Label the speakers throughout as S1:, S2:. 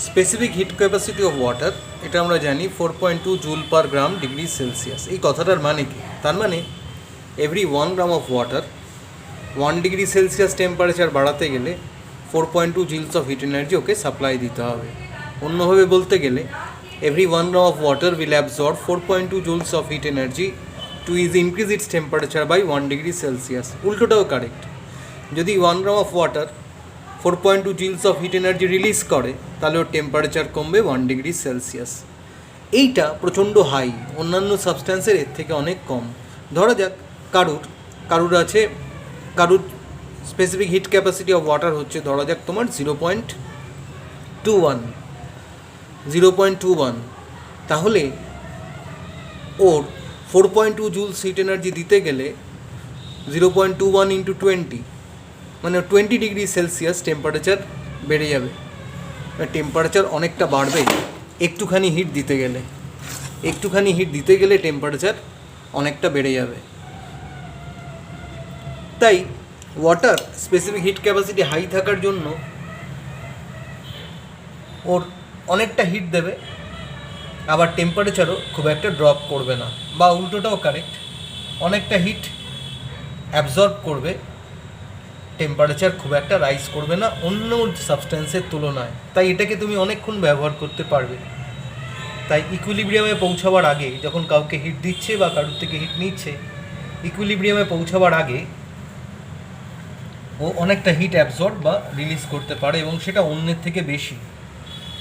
S1: Specific heat capacity of water, এটা আমরা জানি 4.2 joule per gram degree Celsius. এই কথাটার মানে কি? তার মানে every 1 gram of water 1 degree Celsius temperature বাড়াতে গেলে 4.2 joules of heat energy okay supply দিতে হবে। অন্যভাবে বলতে গেলে every 1 gram of water will absorb 4.2 joules of heat energy to increase its temperature by 1 degree Celsius. উল্টোটাও কারেক্ট। যদি 1 gram of water 4.2 joules of heat energy release করে তাহলে ওর temperature কমবে 1 ডিগ্রি সেলসিয়াস। এইটা প্রচণ্ড হাই, অন্যান্য সাবস্ট্যান্সের এর থেকে অনেক কম। ধরা যাক কারুর specific heat capacity of water হচ্ছে, ধরা যাক তোমার 0.21, তাহলে ওর 4.2 জুলস হিট এনার্জি দিতে গেলে 0.21 ইন্টু 20 মানে 20 ডিগ্রি সেলসিয়াস টেম্পারেচার বেড়ে যাবে। টেম্পারেচার অনেকটা বাড়বে একটুখানি হিট দিতে গেলে টেম্পারেচার অনেকটা বেড়ে যাবে। তাই water specific heat capacity high থাকার জন্য ওর অনেকটা হিট দেবে, আবার টেম্পারেচারও খুব একটা ড্রপ করবে না, বা উল্টোটাও কারেক্ট, অনেকটা হিট অ্যাবজর্ব করবে, টেম্পারেচার খুব একটা রাইজ করবে না অন্য সাবস্ট্যান্সের তুলনায়। তাই এটাকে তুমি অনেকক্ষণ ব্যবহার করতে পারবে। তাই ইকুইলিব্রিয়ামে পৌঁছাবার আগে যখন কাউকে হিট দিচ্ছে বা কারোর থেকে হিট নিচ্ছে, ইকুইলিব্রিয়ামে পৌঁছাবার আগে ও অনেকটা হিট অ্যাবজর্ব বা রিলিজ করতে পারে, এবং সেটা অন্যের থেকে বেশি।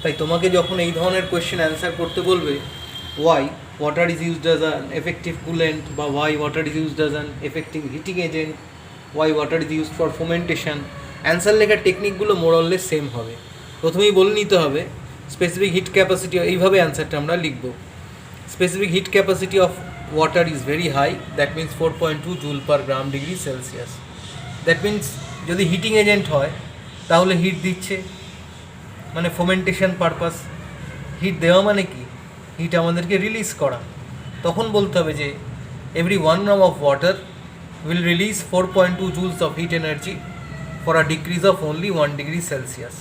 S1: তাই তোমাকে যখন এই ধরনের কোয়েশ্চেন অ্যান্সার করতে বলবে, why water is used as an effective coolant, বা why water is used as an effective heating agent, why water is used for fomentation, answer লেখার টেকনিকগুলো মোরললেস সেম হবে। প্রথমেই বলে নিতে হবে স্পেসিফিক হিট ক্যাপাসিটি, এইভাবে অ্যান্সারটা আমরা লিখব। Specific heat capacity of water is very high, that means 4.2 joule per gram degree Celsius. That means যদি হিটিং এজেন্ট হয় তাহলে হিট দিচ্ছে, মানে ফোমেন্টেশন পারপাস। হিট দেওয়া মানে কি? হিট আমাদেরকে রিলিজ করা। তখন বলতে হবে যে every 1 gram of water will release 4.2 joules of heat energy for a decrease of only 1 degree Celsius.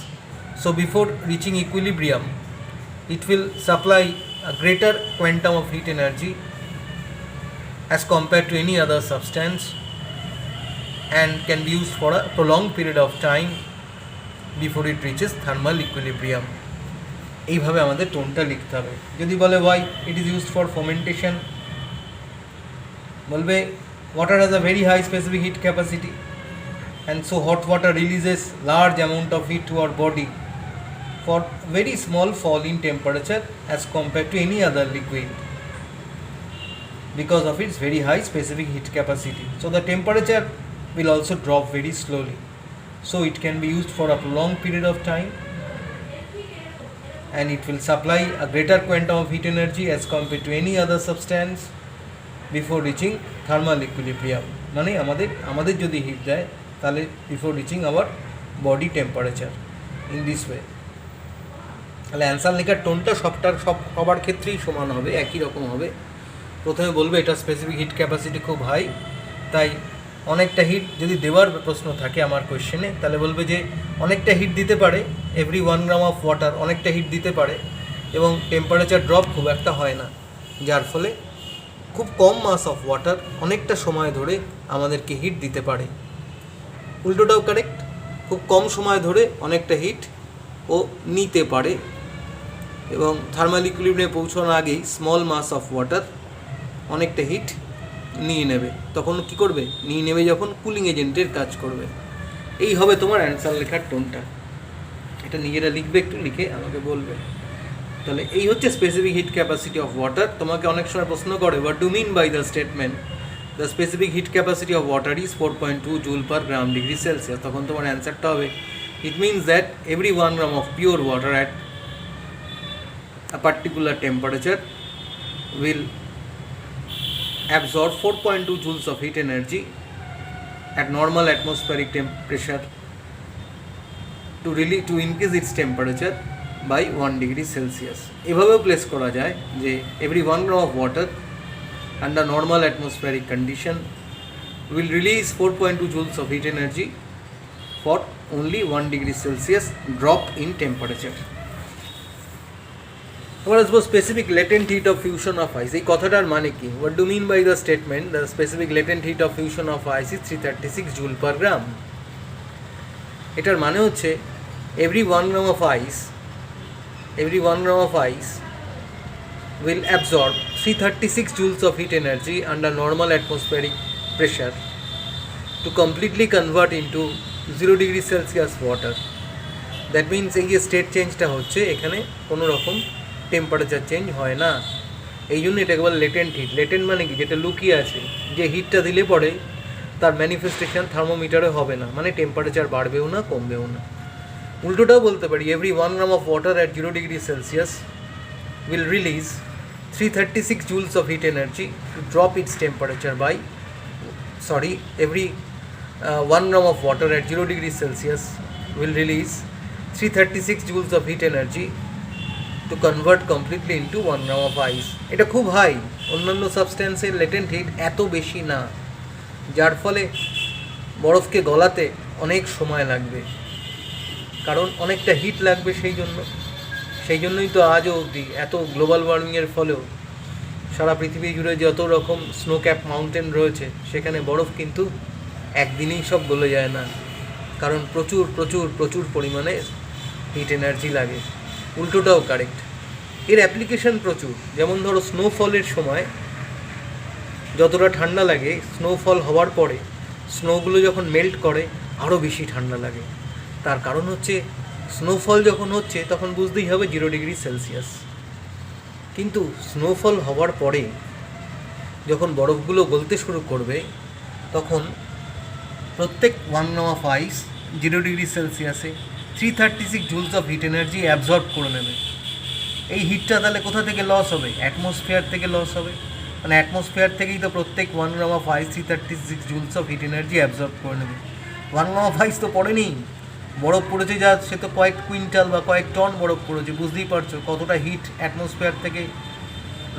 S1: So before reaching equilibrium, it will supply a greater quantum of heat energy as compared to any other substance and can be used for a prolonged period of time before it reaches thermal equilibrium. এইভাবে আমাদের টোনটা লিখতে হবে। যদি বলে why it is used for fermentation, বলবে water has a very high specific heat capacity, and so hot water releases large amount of heat to our body for very small fall in temperature as compared to any other liquid because of its very high specific heat capacity. So the temperature will also drop very slowly, so it can be used for a prolonged period of time and it will supply a greater quantum of heat energy as compared to any other substance before reaching thermal equilibrium. মানে আমাদের যদি hit দেয় তাহলে before reaching our body temperature in this way. তাহলে answer লেখার টোনটা সবার ক্ষেত্রেই সমান হবে, একই রকম হবে। প্রথমে বলবে এটা স্পেসিফিক হিট ক্যাপাসিটি খুব হাই, তাই অনেকটা হিট যদি দেওয়ার প্রশ্ন থাকে আমার কোয়েশ্চেনে, তাহলে বলবে যে অনেকটা হিট দিতে পারে, এভরি 1 গ্রাম অফ ওয়াটার অনেকটা হিট দিতে পারে, এবং টেম্পারেচার ড্রপ খুব একটা হয় না, যার ফলে খুব কম মাস অফ ওয়াটার অনেকটা সময় ধরে আমাদেরকে হিট দিতে পারে। উল্টোটাও কারেক্ট, খুব কম সময় ধরে অনেকটা হিট ও নিতে পারে, এবং থার্মাল ইকুইলিব্রিয়ামে পৌঁছানোর আগেই স্মল মাস অফ ওয়াটার অনেকটা হিট নিয়ে নেবে। তখন কী করবে? নিয়ে নেবে যখন কুলিং এজেন্টের কাজ করবে। এই হবে তোমার অ্যান্সার লেখার টোনটা। এটা নিজেরা লিখবে, একটু লিখে আমাকে বলবে। তাহলে এই হচ্ছে specific heat capacity of water. তোমাকে অনেক সময় প্রশ্ন করে, what do mean by the statement the specific heat capacity of water is 4.2 joule per gram degree Celsius. তখন তোমার অ্যান্সারটা হবে, it means that every 1 gram of pure water at a particular temperature will absorb 4.2 joules of heat energy at normal atmospheric temperature to increase its temperature by 1 degree Celsius. এভাবেও place করা যায় যে every 1 gram of water under normal atmospheric condition will release 4.2 joules of heat energy for only 1 degree Celsius drop in temperature. এবার আসবো specific latent heat of fusion of ice. এই কথাটার মানে কি? What do mean by the statement the specific latent heat of fusion of ice is 336 joule per gram? এটার মানে হচ্ছে every 1 gram of ice will absorb 336 joules of heat energy under normal atmospheric pressure to completely convert into 0 degree Celsius water. That means এই যে state চেঞ্জটা হচ্ছে এখানে কোনো রকম টেম্পারেচার চেঞ্জ হয় না। এই জন্য এটাকে বলে লেটেন্ট হিট। লেটেন্ট মানে কি? যেটা লুকিয়ে আছে, যে হিটটা দিলে পরে তার ম্যানিফেস্টেশন থার্মোমিটারে হবে না, মানে টেম্পারেচার বাড়বেও না কমবেও না। উল্টোটাও বলতে পারি, every 1 gram of water at 0 degree Celsius will release 336 joules of heat energy to drop its temperature by every 1 gram of water at 0 degree Celsius will release 336 joules of heat energy to convert completely into 1 gram of ice. এটা খুব high, অন্যান্য সাবস্ট্যান্সের latent hit এত বেশি না, যার ফলে বরফকে গলাতে অনেক সময় লাগবে, কারণ অনেকটা হিট লাগবে। সেই জন্যই তো আজও অবধি এত গ্লোবাল ওয়ার্মিংয়ের ফলেও সারা পৃথিবী জুড়ে যত রকম স্নো ক্যাপ মাউন্টেন রয়েছে সেখানে বরফ কিন্তু একদিনেই সব গলে যায় না, কারণ প্রচুর প্রচুর প্রচুর পরিমাণে হিট এনার্জি লাগে। উল্টোটাও কারেক্ট, এর অ্যাপ্লিকেশন প্রচুর। যেমন ধরো স্নোফলের সময় যতটা ঠান্ডা লাগে, স্নোফল হওয়ার পরে স্নোগুলো যখন মেল্ট করে আরও বেশি ঠান্ডা লাগে। তার কারণ হচ্ছে স্নোফল যখন হচ্ছে তখন বুঝতেই হবে 0 ডিগ্রি সেলসিয়াস, কিন্তু স্নোফল হওয়ার পরে যখন বরফগুলো গলতে শুরু করবে তখন প্রত্যেক 1 gram of ice 0 ডিগ্রি সেলসিয়াসে 336 joules of heat energy absorb করে নেবে। এই হিটটা তাহলে কোথা থেকে লস হবে? অ্যাটমসফিয়ার থেকে লস হবে। মানে অ্যাটমসফিয়ার থেকেই তো প্রত্যেক 1 gram of ice 336 joules of heat energy absorb করে নেবে। 1 gram of ice তো পড়েনি, বরফ পড়েছে যা, সে তো কয়েক কুইন্টাল বা কয়েক টন বরফ পড়েছে। বুঝতেই পারছো কতটা হিট অ্যাটমসফিয়ার থেকে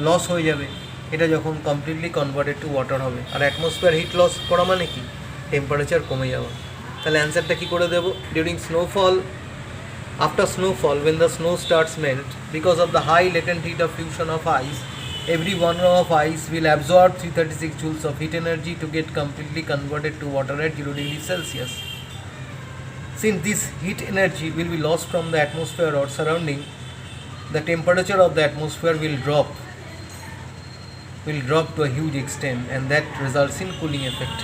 S1: লস হয়ে যাবে এটা যখন কমপ্লিটলি কনভার্টেড টু ওয়াটার হবে। আর অ্যাটমসফিয়ার হিট লস করা মানে কি? টেম্পারেচার কমে যাওয়া। তাহলে অ্যান্সারটা কী করে দেবো? During snowfall, after snowfall, when the snow starts melt, because of the high latent heat of fusion of ice, every 1 gram of ice will absorb 336 joules of heat energy to get completely converted to water at 0 degrees Celsius. Since this heat energy will be lost from the atmosphere or surrounding, the temperature of the atmosphere will drop to a huge extent, and that results in cooling effect.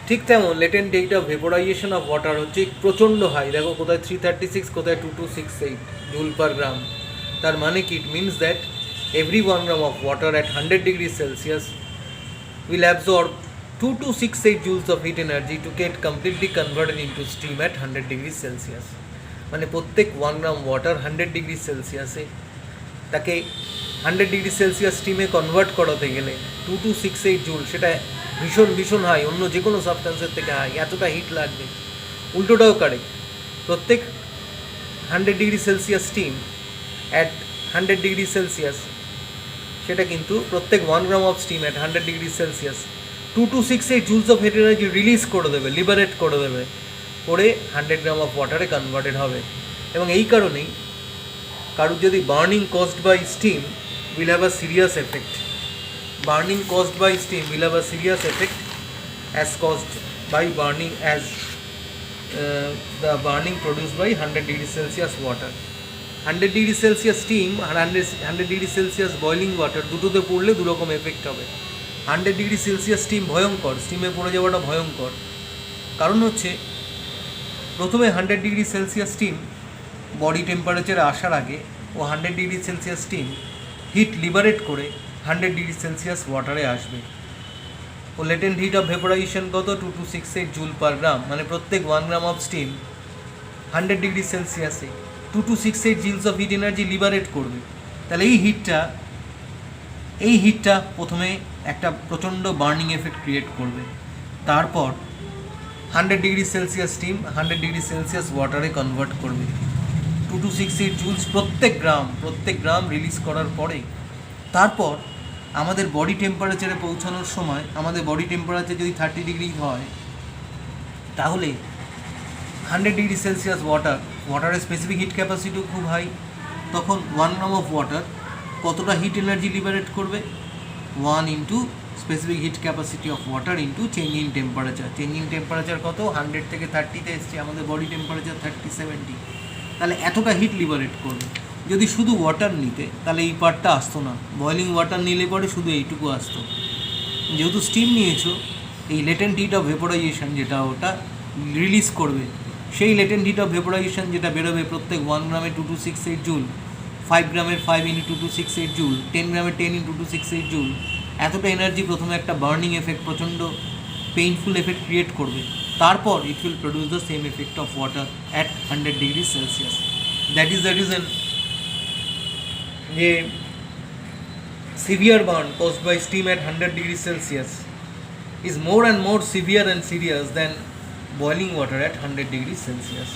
S1: ঠিক তেমন latent heat of vaporisation of water হচ্ছে প্রচণ্ড high. দেখো কোথায় 336, কোথায় 2268 joule per গ্রাম। তার মানে কি? ইট means that every 1 gram of water at 100 degrees Celsius will absorb 2268 joules of heat energy to get completely converted into steam at 100 degrees Celsius. মানে প্রত্যেক 1 gram ওয়াটার 100 ডিগ্রি সেলসিয়াসে, তাকে 100 ডিগ্রি সেলসিয়াস স্টিমে কনভার্ট করাতে গেলে 2268 joule, সেটা ভীষণ ভীষণ high, অন্য যে কোনো সাবস্ট্যান্সের থেকে হাই, এতটা হিট লাগবে। উল্টোটাও কারেক্ট, প্রত্যেক 100 degree Celsius steam at 100 degree Celsius, সেটা কিন্তু প্রত্যেক 1 gram of steam at 100 degree Celsius 2268 joules of heat energy release করে দেবে, লিবারেট করে দেবে, করে 100 gram অফ ওয়াটারে কনভার্টেড হবে। এবং এই কারণেই কারুর যদি burning caused by steam will have a serious effect. Burning caused by steam will have a serious effect as caused by burning as the burning produced by 100 degree Celsius water. 100 degree Celsius steam আর 100 degree Celsius boiling water দুটোতে পড়লে দুরকম effect হবে। 100 degree Celsius steam ভয়ঙ্কর, স্টিমে পড়ে যাওয়াটা ভয়ঙ্কর। কারণ হচ্ছে প্রথমে 100 ডিগ্রি সেলসিয়াস স্টিম বডি টেম্পারেচারে আসার আগে ও 100 degree Celsius steam heat liberate করে 100 ডিগ্রি সেলসিয়াস ওয়াটারে আসবে। ও লেটেন্ট হিট অফ ভেপোরাইজেশন কত? 2268 জুল পার গ্রাম। মানে প্রত্যেক 1 gram অফ স্টিম 100 ডিগ্রি সেলসিয়াসে 2268 joules of heat energy liberate করবে। তাহলে এই হিটটা প্রথমে একটা প্রচণ্ড বার্নিং এফেক্ট ক্রিয়েট করবে, তারপর 100 degree Celsius steam 100 degree Celsius ওয়াটারে কনভার্ট করবে। 2268 জুলস প্রত্যেক গ্রাম রিলিজ করার পরে তারপর আমাদের বডি টেম্পারেচারে পৌঁছানোর সময়, আমাদের বডি টেম্পারেচার যদি 30 ডিগ্রি হয়, তাহলে 100 ডিগ্রি সেলসিয়াস ওয়াটারের স্পেসিফিক হিট ক্যাপাসিটিও খুব হাই, তখন 1 গ্রাম অফ ওয়াটার কতটা হিট এনার্জি লিবারেট করবে? 1 into specific heat capacity of water into change in temperature. Change in temperature কত? 100 থেকে 30-তে এসছে, আমাদের বডি টেম্পারেচার 30-70, তাহলে এতটা হিট লিবারেট করবে। যদি শুধু ওয়াটার নিতে তাহলে এই পার্টটা আসতো না, বয়লিং ওয়াটার নিলে পরে শুধু এইটুকু আসতো। যেহেতু স্টিম নিয়েছো, এই লেটেন্ট হিট অফ ভেপোরাইজেশন যেটা ওটা রিলিজ করবে, সেই লেটেন্ট হিট অফ ভেপোরাইজেশন যেটা বেরোবে প্রত্যেক 1 গ্রামে 2268 জুল, 5 গ্রামের 5 ইন্টু 2268 জুল, 10 গ্রামের 10 ইন্টু 2268 জুল, এতটা এনার্জি প্রথমে একটা বার্নিং এফেক্ট, প্রচণ্ড পেইনফুল এফেক্ট ক্রিয়েট করবে। তারপর it will produce the same effect of water at 100 degree Celsius. That is the reason যে severe burn caused by steam at 100 degrees Celsius is more and more severe and serious than boiling water at 100 degrees Celsius.